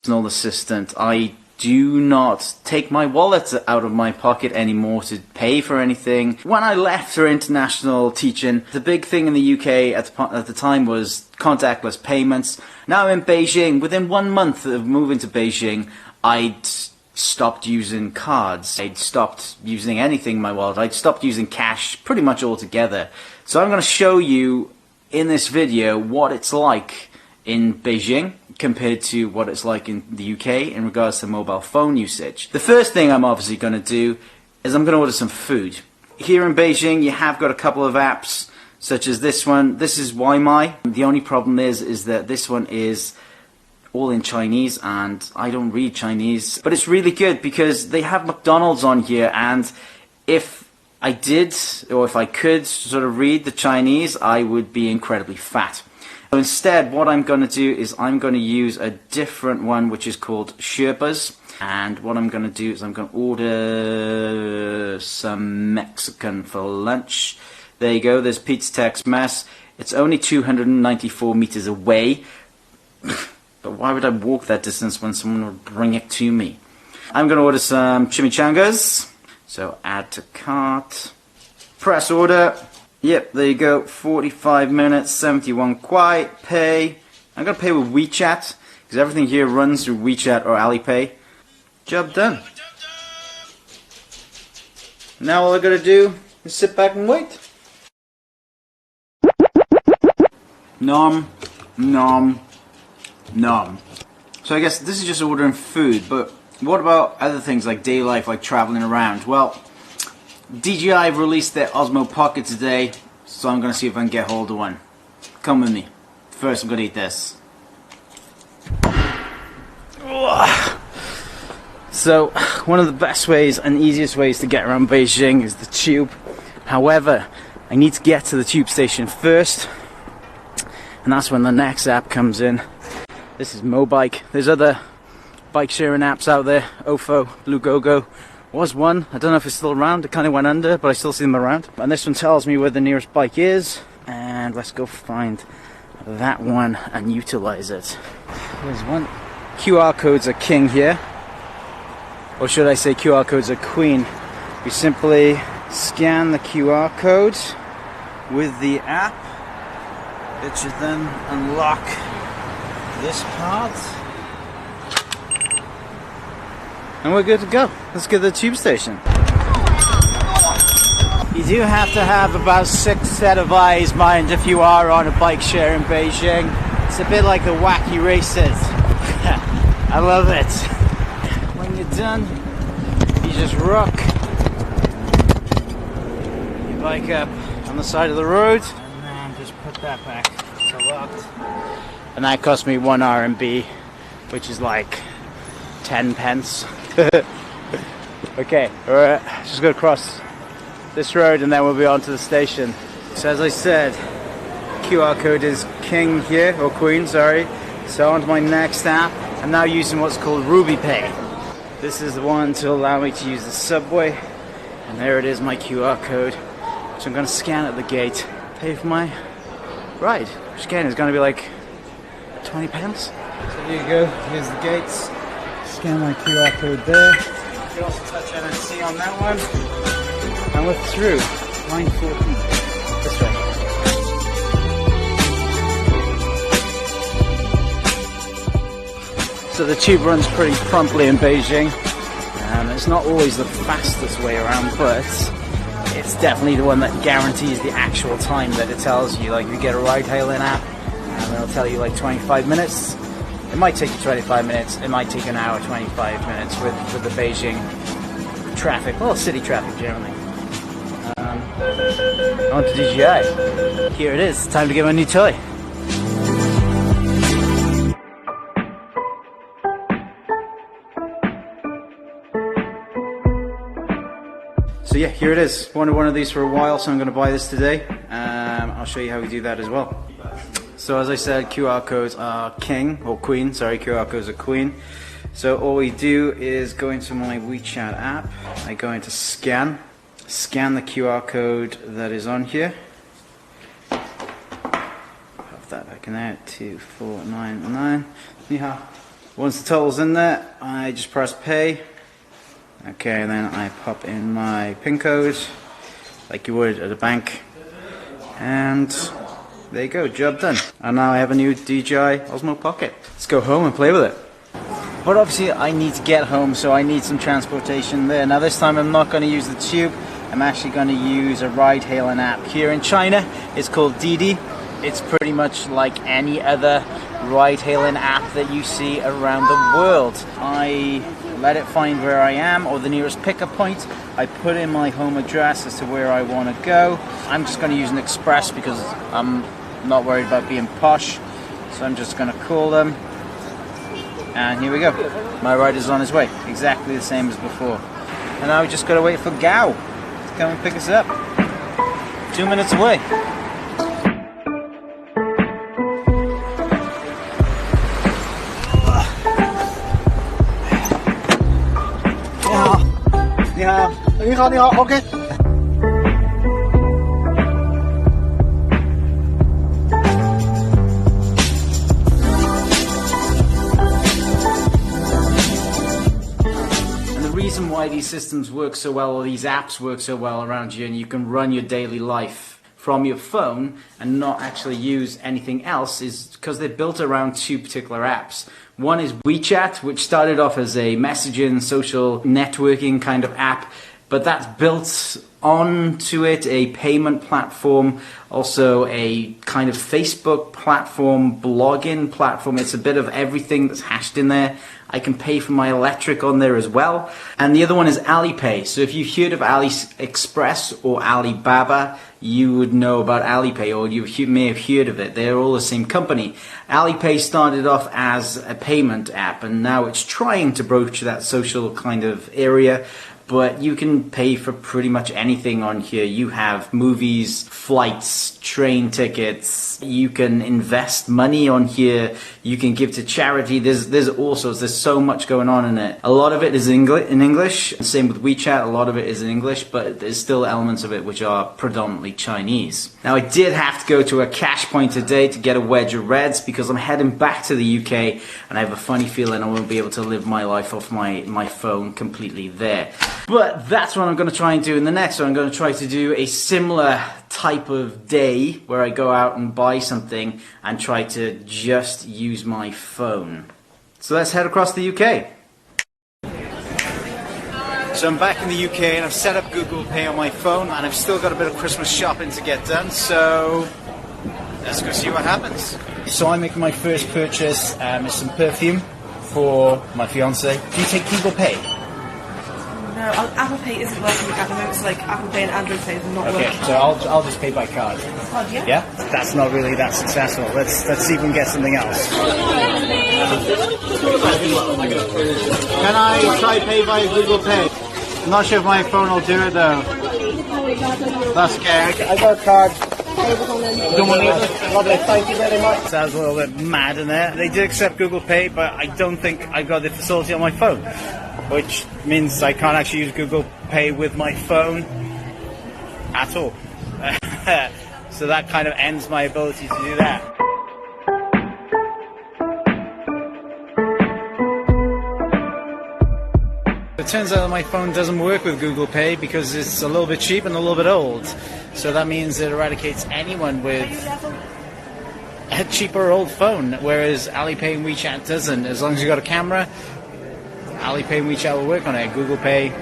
personal assistant. I do not take my wallet out of my pocket anymore to pay for anything. When I left for international teaching, the big thing in the UK at the time was contactless payments. Now I'm in Beijing. Within 1 month of moving to Beijing, I'd stopped using cards. I'd stopped using anything in my wallet. I'd stopped using cash pretty much altogether. So I'm going to show you in this video what it's like in Beijing compared to what it's like in the UK in regards to mobile phone usage. The first thing I'm obviously going to do is I'm going to order some food. Here in Beijing you have got a couple of apps such as this one. This is Waimai. The only problem is that this one is all in Chinese and I don't read Chinese. But it's really good because they have McDonald's on here, and if I did, or if I could sort of read the Chinese, I would be incredibly fat. So instead, what I'm going to do is I'm going to use a different one which is called Sherpas. And what I'm going to do is I'm going to order some Mexican for lunch. There you go, there's Pizza Tex-Mex. It's only 294 meters away. But why would I walk that distance when someone would bring it to me? I'm going to order some chimichangas. So add to cart. Press order. Yep, there you go. 45 minutes, 71 kwai. Pay. I'm going to pay with WeChat, because everything here runs through WeChat or Alipay. Job done. Now all I got to do is sit back and wait. Nom, nom, nom. So I guess this is just ordering food, but what about other things like daily life, like traveling around? Well, DJI released their Osmo Pocket today, so I'm going to see if I can get hold of one. Come with me. First I'm going to eat this. So, one of the best ways and easiest ways to get around Beijing is the tube. However, I need to get to the tube station first, and that's when the next app comes in. This is Mobike. There's other bike sharing apps out there. Ofo, Blue Go was one. I don't know if it's still around. It kind of went under, but I still see them around. And this one tells me where the nearest bike is. And let's go find that one and utilize it. There's one. QR codes are king here. Or should I say QR codes are queen. You simply scan the QR code with the app. It should then unlock this part. And we're good to go. Let's go to the tube station. You do have to have about 6 set of eyes, mind, if you are on a bike share in Beijing. It's a bit like the wacky races. I love it. When you're done, you just rock your bike up on the side of the road, and then just put that back to locked. And that cost me 1 RMB, which is like 10 pence. Okay, alright, just go across this road and then we'll be on to the station. So as I said, QR code is king here, or queen, sorry. So on to my next app. I'm now using what's called Ruby Pay. This is the one to allow me to use the subway. And there it is, my QR code, which I'm going to scan at the gate, pay for my ride, which again is going to be like 20 pence. So here you go, here's the gates. Scan my QR code there. You can also touch NFC on that one. And we're through. Line 14. This way. So the tube runs pretty promptly in Beijing. It's not always the fastest way around, but it's definitely the one that guarantees the actual time that it tells you. Like, you get a ride-hailing app, and it'll tell you like 25 minutes. It might take you 25 minutes, it might take an hour, 25 minutes with the Beijing traffic, well, city traffic generally. On to DJI. Here it is, time to get my new toy. So yeah, here it is. Wanted one of these for a while, so I'm going to buy this today. I'll show you how we do that as well. So as I said, QR codes are king, or queen, sorry, QR codes are queen. So all we do is go into my WeChat app, I go into scan the QR code that is on here. Pop that back in there, 2499. Ni hao. Once the total's in there, I just press pay. Okay, and then I pop in my PIN code, like you would at a bank. And there you go, job done. And now I have a new DJI Osmo Pocket. Let's go home and play with it. But obviously I need to get home, so I need some transportation there. Now this time I'm not going to use the tube. I'm actually going to use a ride-hailing app here in China. It's called Didi. It's pretty much like any other ride-hailing app that you see around the world. I let it find where I am or the nearest pickup point. I put in my home address as to where I want to go. I'm just going to use an express because I'm not worried about being posh. So I'm just going to call them. And here we go. My ride is on his way. Exactly the same as before. And now we just got to wait for Gao to come and pick us up. 2 minutes away. OK。Reason why these systems work so well, or these apps work so well around you, and you can run your daily life from your phone and not actually use anything else, is because they're built around two particular apps. One is WeChat, which started off as a messaging, social networking kind of app, but that's built onto it a payment platform, also a kind of Facebook platform, blogging platform. It's a bit of everything that's hashed in there. I can pay for my electric on there as well. And the other one is Alipay. So if you've heard of AliExpress or Alibaba, you would know about Alipay, or you may have heard of it. They're all the same company. Alipay started off as a payment app, and now it's trying to broach that social kind of area. But you can pay for pretty much anything on here. You have movies, flights, train tickets. You can invest money on here. You can give to charity. There's all sorts. There's so much going on in it. A lot of it is in English. Same with WeChat. A lot of it is in English, but there's still elements of it which are predominantly Chinese. Now, I did have to go to a cash point today to get a wedge of Reds because I'm heading back to the UK, and I have a funny feeling I won't be able to live my life off my phone completely there. But that's what I'm going to try and do in the next one. I'm going to try to do a similar type of day where I go out and buy something and try to just use my phone. So let's head across the UK. So I'm back in the UK and I've set up Google Pay on my phone, and I've still got a bit of Christmas shopping to get done. So let's go see what happens. So I'm making my first purchase is some perfume for my fiance. Do you take Google Pay? No, Apple Pay isn't working at the moment, so like Apple Pay and Android Pay are not working. Okay, so I'll just pay by card. Card, yeah? Yeah? That's not really that successful. Let's see if we can get something else. Can I try pay by Google Pay? I'm not sure if my phone will do it though. That's okay. I got a card. Don't want it. Lovely, thank you very much. Sounds a little bit mad in there. They did accept Google Pay, but I don't think I've got the facility on my phone, which means I can't actually use Google Pay with my phone at all. So that kind of ends my ability to do that. It turns out that my phone doesn't work with Google Pay because it's a little bit cheap and a little bit old. So that means it eradicates anyone with a cheaper old phone, whereas Alipay and WeChat doesn't. As long as you've got a camera, Alipay and WeChat will work on it. Google Pay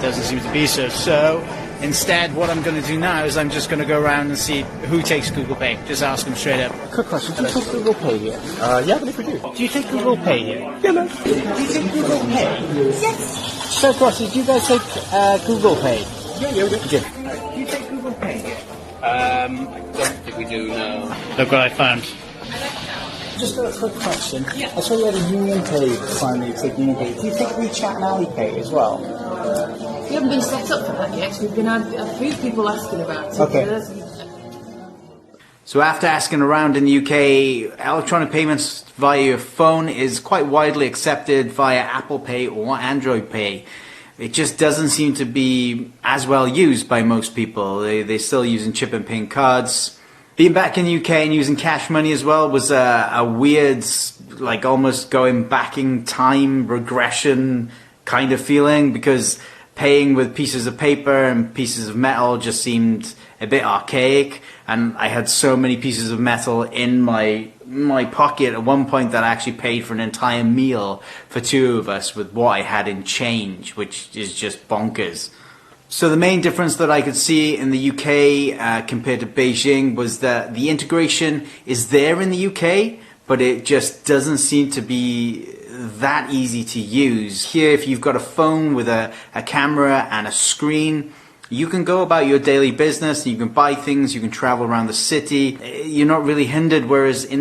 doesn't seem to be so. So instead, what I'm going to do now is I'm just going to go around and see who takes Google Pay. Just ask them straight up. Quick question, do you take Google Pay here? Yeah, but if we do. Do you take Google Pay here? Yeah, man. Do you take Google Pay? Yes! So, Crossy, do you guys take Google Pay? Yeah, we do. Do you take Google Pay here? I don't think we do, no. Look what I found. Just a quick question. I saw you had a Union Pay finally take Union Pay. Do you take WeChat and Alipay as well? We haven't been set up for that yet. We've been had a few people asking about it. Okay. So after asking around in the UK, electronic payments via your phone is quite widely accepted via Apple Pay or Android Pay. It just doesn't seem to be as well used by most people. They're still using chip and PIN cards. Being back in the UK and using cash money as well was a weird, like almost going back in time regression kind of feeling, because paying with pieces of paper and pieces of metal just seemed a bit archaic, and I had so many pieces of metal in my pocket at one point that I actually paid for an entire meal for two of us with what I had in change, which is just bonkers. So the main difference that I could see in the UK compared to Beijing was that the integration is there in the UK, but it just doesn't seem to be that easy to use. Here, if you've got a phone with a camera and a screen, you can go about your daily business, you can buy things, you can travel around the city. You're not really hindered, whereas in the